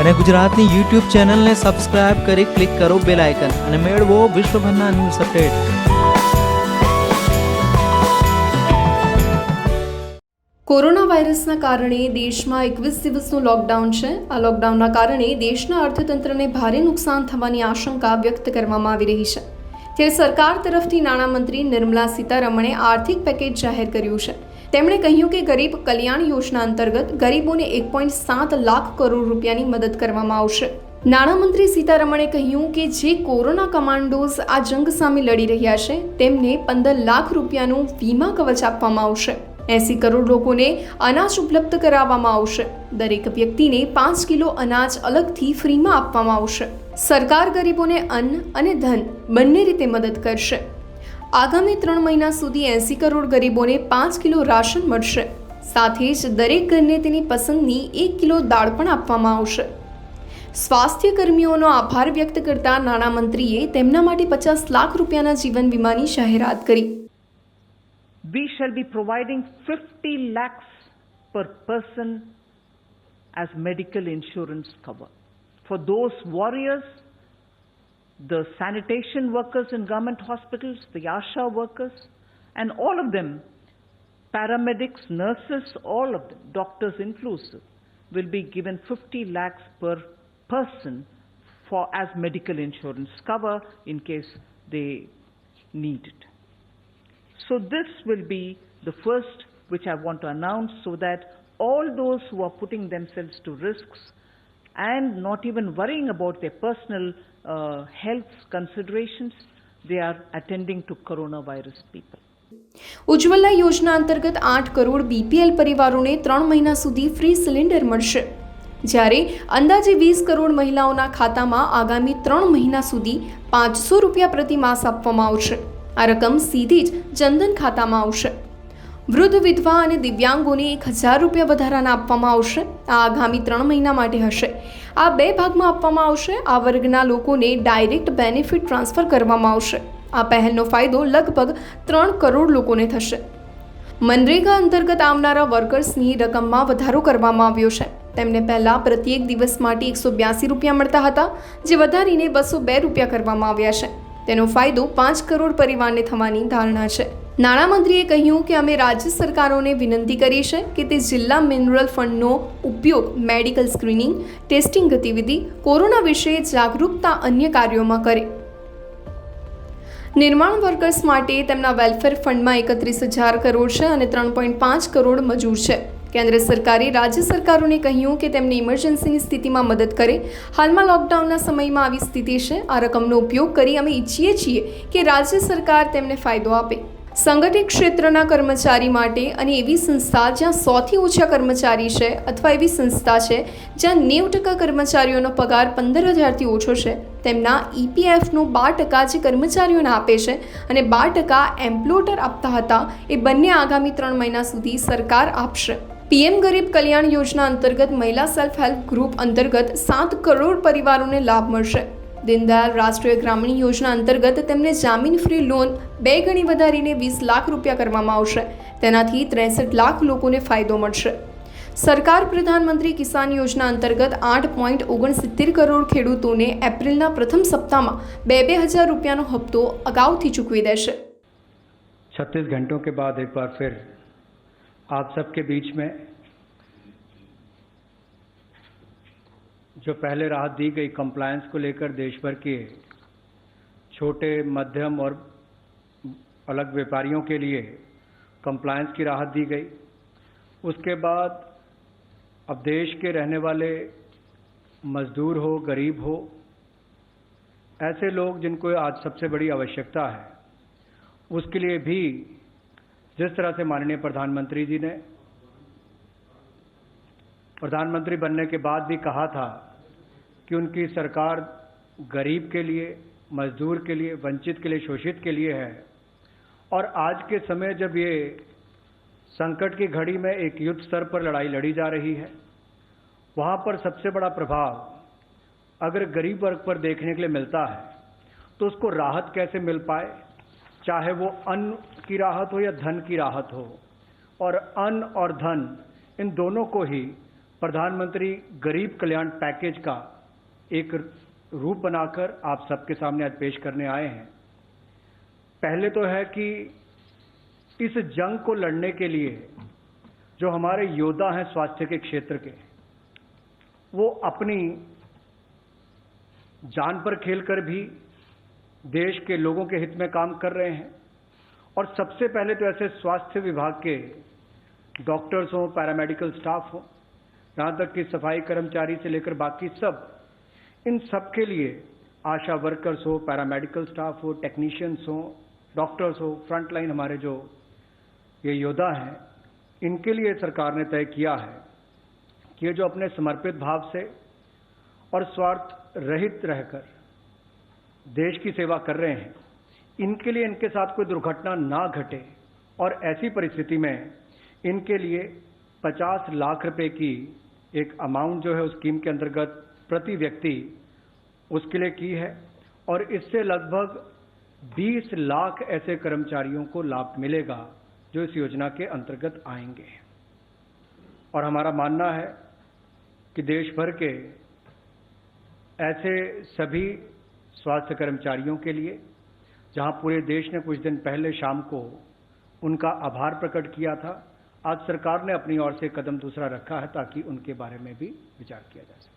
અને ગુજરાતની YouTube ચેનલને સબસ્ક્રાઇબ કરી ક્લિક કરો બેલ આઇકન અને મેળવો વિશ્વભરના ન્યૂઝ અપડેટ। કોરોના વાયરસના કારણે દેશમાં 21 દિવસનું લોકડાઉન છે। આ લોકડાઉનના કારણે દેશના અર્થતંત્રને ભારે નુકસાન થવાની આશંકા વ્યક્ત કરવામાં આવી રહી છે। ત્યારે સરકાર તરફથી નાણામંત્રી નિર્મલા સીતારમણે આર્થિક પેકેજ જાહેર કર્યું છે। તેમણે કહ્યું કે ગરીબ કલ્યાણ યોજના અંતર્ગત ગરીબોને 1.7 લાખ કરોડ રૂપિયાની મદદ કરવામાં આવશે। નાણામંત્રી સીતારમણે કહ્યું કે જે કોરોના કમાન્ડોઝ આ જંગ સામે લડી રહ્યા છે તેમને 15 લાખ રૂપિયાનું વીમા કવચ આપવામાં આવશે। 80 કરોડ લોકોને અનાજ ઉપલબ્ધ કરાવવામાં આવશે। દરેક વ્યક્તિને 5 કિલો અનાજ અલગથી ફ્રીમાં આપવામાં આવશે। સરકાર ગરીબોને અન્ન અને ધન બંને રીતે મદદ કરશે। આગામી 3 મહિના સુધી 80 કરોડ ગરીબોને 5 કિલો રાશન મળશે। સાથે જ દરેક ઘરને તેની પસંદની 1 કિલો દાળ પણ આપવામાં આવશે। સ્વાસ્થ્ય કર્મીઓનો આભાર વ્યક્ત કરતા નાણામંત્રીએ તેમના માટે 50 લાખ રૂપિયાના જીવન વીમાની જાહેરાત કરી। We shall be providing 50 lakhs per person as medical insurance cover. For those warriors, the sanitation workers in government hospitals, the ASHA workers, and all of them, paramedics, nurses, all of them, doctors inclusive, will be given 50 lakhs per person for as medical insurance cover in case they need it. So this will be the first which I want to announce so that all those who are putting themselves to risks and not even worrying about their personal health considerations, they are attending to coronavirus people. Ujjwala યોજના અંતર્ગત 8 crore BPL પરિવારોને 3 મહિના સુધી free cylinder મળશે, જ્યારે અંદાજે 20 કરોડ મહિલાઓના ખાતામાં આગામી 3 મહિના સુધી 500 રૂપિયા પ્રતિ માસ આપવામાં આવશે। આ રકમ સીધી જ જનધન ખાતામાં આવશે। વૃદ્ધ વિધવા અને દિવ્યાંગોને 1000 રૂપિયા વધારાના આપવામાં આવશે। આ આગામી 3 મહિના માટે હશે। આ 2 ભાગમાં આપવામાં આવશે। આ વર્ગના લોકોને ડાયરેક્ટ બેનિફિટ ટ્રાન્સફર કરવામાં આવશે। આ પહેલનો ફાયદો લગભગ 3 કરોડ લોકોને થશે। મનરેગા અંતર્ગત આવનારા વર્કર્સની રકમમાં વધારો કરવામાં આવ્યો છે। તેમને પહેલા પ્રત્યેક દિવસ માટે 182 રૂપિયા મળતા હતા, જે વધારીને 202 રૂપિયા કરવામાં આવ્યા છે। તેનો ફાયદો 5 કરોડ પરિવારને થવાની ધારણા છે। નાણામંત્રીએ કહ્યું કે અમે રાજ્ય સરકારોને વિનંતી કરી છે કે તે જિલ્લા મિનરલ ફંડનો ઉપયોગ મેડિકલ સ્ક્રીનિંગ, ટેસ્ટિંગ ગતિવિધિ, કોરોના વિશે જાગરૂકતા અન્ય કાર્યોમાં કરે। નિર્માણ વર્કર્સ માટે તેમના વેલફેર ફંડમાં 31,000 કરોડ છે અને 3.5 કરોડ મજૂર છે। કેન્દ્ર સરકારે રાજ્ય સરકારોને કહ્યું કે તેમને ઇમરજન્સીની સ્થિતિમાં મદદ કરે। હાલમાં લોકડાઉનના સમયમાં આવી સ્થિતિ છે। આ રકમનો ઉપયોગ કરી અમે ઈચ્છીએ છીએ કે રાજ્ય સરકાર તેમને ફાયદો આપે। સંગઠિત ક્ષેત્રના કર્મચારી માટે અને એવી સંસ્થા જ્યાં 100થી ઓછા કર્મચારી છે અથવા એવી સંસ્થા છે જ્યાં 90% કર્મચારીઓનો પગાર 15,000થી ઓછો છે, તેમના EPFનો 12% જે કર્મચારીઓને આપે છે અને 12% એમ્પ્લોટર આપતા હતા, એ બંને આગામી 3 મહિના સુધી સરકાર આપશે। PM ગરીબ કલ્યાણ યોજના અંતર્ગત મહિલા સેલ્ફ હેલ્પ ગ્રુપ અંતર્ગત 7 કરોડ પરિવારોને લાભ મળશે। દીનદયાળ રાષ્ટ્રીય ગ્રામીણ યોજના અંતર્ગત તેમને જામીન ફ્રી લોન 2 ગણી વધારીને 20 લાખ રૂપિયા કરવામાં આવશે। તેનાથી 63 લાખ લોકોને ફાયદો મળશે। સરકાર પ્રધાનમંત્રી કિસાન યોજના અંતર્ગત 8.69 કરોડ ખેડૂતોને એપ્રિલના પ્રથમ સપ્તાહમાં 2,000 રૂપિયાનો હપ્તો અગાઉથી ચૂકવી દેશે। 36 घंटों के बाद एक बार फिर आप सबके बीच में जो पहले राहत दी गई कंप्लायंस को लेकर देश भर के छोटे, मध्यम और अलग व्यापारियों के लिए कंप्लायंस की राहत दी गई। उसके बाद अब देश के रहने वाले मजदूर हो, गरीब हो, ऐसे लोग जिनको आज सबसे बड़ी आवश्यकता है, उसके लिए भी जिस तरह से माननीय प्रधानमंत्री जी ने प्रधानमंत्री बनने के बाद भी कहा था कि उनकी सरकार गरीब के लिए, मजदूर के लिए, वंचित के लिए, शोषित के लिए है, और आज के समय जब ये संकट की घड़ी में एक युद्ध स्तर पर लड़ाई लड़ी जा रही है, वहाँ पर सबसे बड़ा प्रभाव अगर गरीब वर्ग पर देखने के लिए मिलता है तो उसको राहत कैसे मिल पाए, चाहे वो अन्न की राहत हो या धन की राहत हो। और अन्न और धन इन दोनों को ही प्रधानमंत्री गरीब कल्याण पैकेज का एक रूप बनाकर आप सबके सामने आज पेश करने आए हैं। पहले तो है कि इस जंग को लड़ने के लिए जो हमारे योद्धा हैं स्वास्थ्य के क्षेत्र के, वो अपनी जान पर खेलकर भी देश के लोगों के हित में काम कर रहे हैं। और सबसे पहले तो ऐसे स्वास्थ्य विभाग के डॉक्टर्स हों, पैरामेडिकल स्टाफ हो, यहाँ तक कि सफाई कर्मचारी से लेकर बाकी सब, इन सब के लिए आशा वर्कर्स हो, पैरामेडिकल स्टाफ हो, टेक्नीशियंस हो, डॉक्टर्स हो, फ्रंटलाइन हमारे जो ये योद्धा हैं, इनके लिए सरकार ने तय किया है कि ये जो अपने समर्पित भाव से और स्वार्थ रहित रहकर देश की सेवा कर रहे हैं, इनके लिए इनके साथ कोई दुर्घटना ना घटे और ऐसी परिस्थिति में इनके लिए 50 लाख रुपए की एक अमाउंट जो है उस स्कीम के अंतर्गत प्रति व्यक्ति उसके लिए की है। और इससे लगभग 20 लाख ऐसे कर्मचारियों को लाभ मिलेगा जो इस योजना के अंतर्गत आएंगे। और हमारा मानना है कि देश भर के ऐसे सभी स्वास्थ्य कर्मचारियों के लिए, जहां पूरे देश ने कुछ दिन पहले शाम को उनका आभार प्रकट किया था, आज सरकार ने अपनी ओर से कदम दूसरा रखा है ताकि उनके बारे में भी विचार किया जा सके।